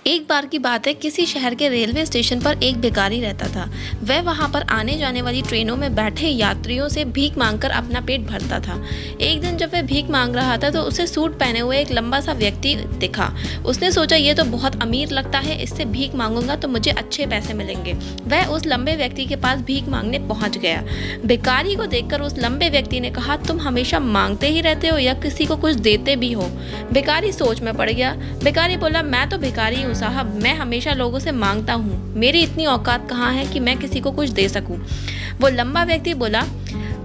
एक बार की बात है, किसी शहर के रेलवे स्टेशन पर एक भिखारी रहता था। वह वहां पर आने जाने वाली ट्रेनों में बैठे यात्रियों से भीख मांगकर अपना पेट भरता था। एक दिन जब वह भीख मांग रहा था तो उसे सूट पहने हुए एक लंबा सा व्यक्ति दिखा। उसने सोचा, ये तो बहुत अमीर लगता है, इससे भीख मांगूंगा तो मुझे अच्छे पैसे मिलेंगे। वह उस लंबे व्यक्ति के पास भीख मांगने पहुंच गया। भिखारी को देखकर उस लंबे व्यक्ति ने कहा, तुम हमेशा मांगते ही रहते हो या किसी को कुछ देते भी हो? भिखारी सोच में पड़ गया। भिखारी बोला, मैं तो भिखारी हूँ साहब, मैं हमेशा लोगों से मांगता हूँ, मेरी इतनी औकात कहाँ है कि मैं किसी को कुछ दे सकूं। वो लंबा व्यक्ति बोला,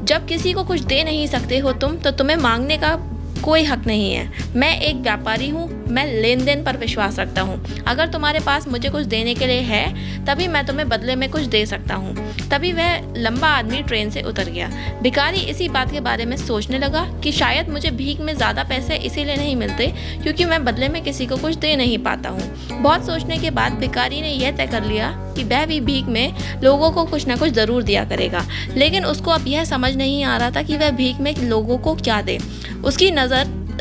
जब किसी को कुछ दे नहीं सकते हो तुम, तो तुम्हें मांगने का कोई हक नहीं है। मैं एक व्यापारी हूँ, मैं लेन देन पर विश्वास रखता हूँ। अगर तुम्हारे पास मुझे कुछ देने के लिए है तभी मैं तुम्हें बदले में कुछ दे सकता हूँ। तभी वह लंबा आदमी ट्रेन से उतर गया। भिखारी इसी बात के बारे में सोचने लगा कि शायद मुझे भीख में ज़्यादा पैसे इसीलिए नहीं मिलते क्योंकि मैं बदले में किसी को कुछ दे नहीं पाता हूँ। बहुत सोचने के बाद भिखारी ने यह तय कर लिया कि वह भी भीख में लोगों को कुछ ना कुछ ज़रूर दिया करेगा। लेकिन उसको अब यह समझ नहीं आ रहा था कि वह भीख में लोगों को क्या दे। उसकी नज़र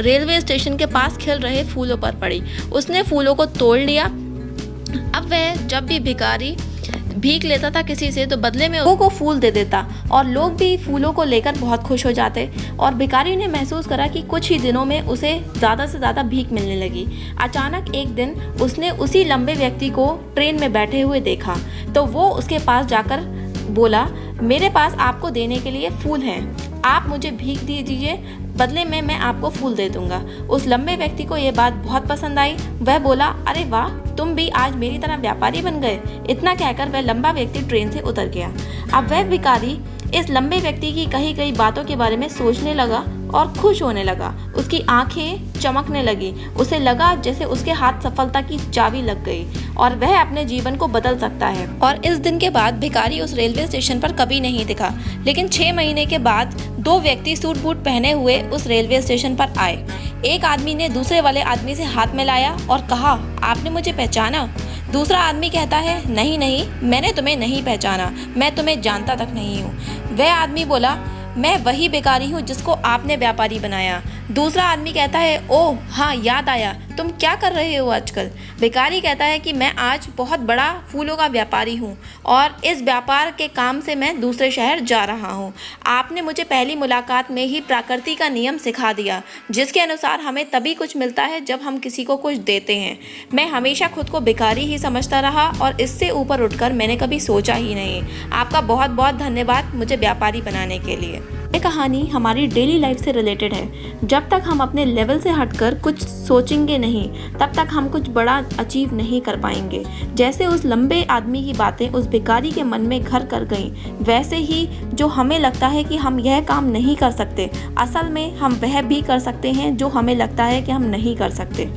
रेलवे स्टेशन के पास खिल रहे फूलों पर पड़ी। उसने फूलों को तोड़ लिया। अब वह जब भी भिखारी भीख लेता था किसी से तो बदले में लोगों को फूल दे देता और लोग भी फूलों को लेकर बहुत खुश हो जाते। और भिखारी ने महसूस करा कि कुछ ही दिनों में उसे ज़्यादा से ज़्यादा भीख मिलने लगी। अचानक एक दिन उसने उसी लंबे व्यक्ति को ट्रेन में बैठे हुए देखा तो वो उसके पास जाकर बोला, मेरे पास आपको देने के लिए फूल हैं, आप मुझे भीख दे दीजिए, बदले में मैं आपको फूल दे दूंगा। उस लंबे व्यक्ति को ये बात बहुत पसंद आई। वह बोला, अरे वाह, तुम भी आज मेरी तरह व्यापारी बन गए। इतना कहकर वह लंबा व्यक्ति ट्रेन से उतर गया। अब वह भिखारी इस लंबे व्यक्ति की कही गई बातों के बारे में सोचने लगा और खुश होने लगा। उसकी आंखें चमकने लगी। उसे लगा जैसे उसके हाथ सफलता की चाबी लग गई और वह अपने जीवन को बदल सकता है। और इस दिन के बाद भिखारी उस रेलवे स्टेशन पर कभी नहीं दिखा। लेकिन 6 महीने के बाद 2 व्यक्ति सूट बूट पहने हुए उस रेलवे स्टेशन पर आए। एक आदमी ने दूसरे वाले आदमी से हाथ मिलाया और कहा, आपने मुझे पहचाना? दूसरा आदमी कहता है, नहीं नहीं, मैंने तुम्हें नहीं पहचाना, मैं तुम्हें जानता तक नहीं हूँ। वह आदमी बोला, मैं वही भिखारी हूँ जिसको आपने व्यापारी बनाया। दूसरा आदमी कहता है, ओह हाँ, याद आया, तुम क्या कर रहे हो आजकल? भिखारी कहता है कि मैं आज बहुत बड़ा फूलों का व्यापारी हूँ और इस व्यापार के काम से मैं दूसरे शहर जा रहा हूँ। आपने मुझे पहली मुलाकात में ही प्रकृति का नियम सिखा दिया, जिसके अनुसार हमें तभी कुछ मिलता है जब हम किसी को कुछ देते हैं। मैं हमेशा खुद को भिखारी ही समझता रहा और इससे ऊपर उठकर मैंने कभी सोचा ही नहीं। आपका बहुत बहुत धन्यवाद मुझे व्यापारी बनाने के लिए। ये कहानी हमारी डेली लाइफ से रिलेटेड है। जब तक हम अपने लेवल से हटकर कुछ सोचेंगे नहीं, तब तक हम कुछ बड़ा अचीव नहीं कर पाएंगे। जैसे उस लंबे आदमी की बातें उस भिखारी के मन में घर कर गईं, वैसे ही जो हमें लगता है कि हम यह काम नहीं कर सकते, असल में हम वह भी कर सकते हैं जो हमें लगता है कि हम नहीं कर सकते।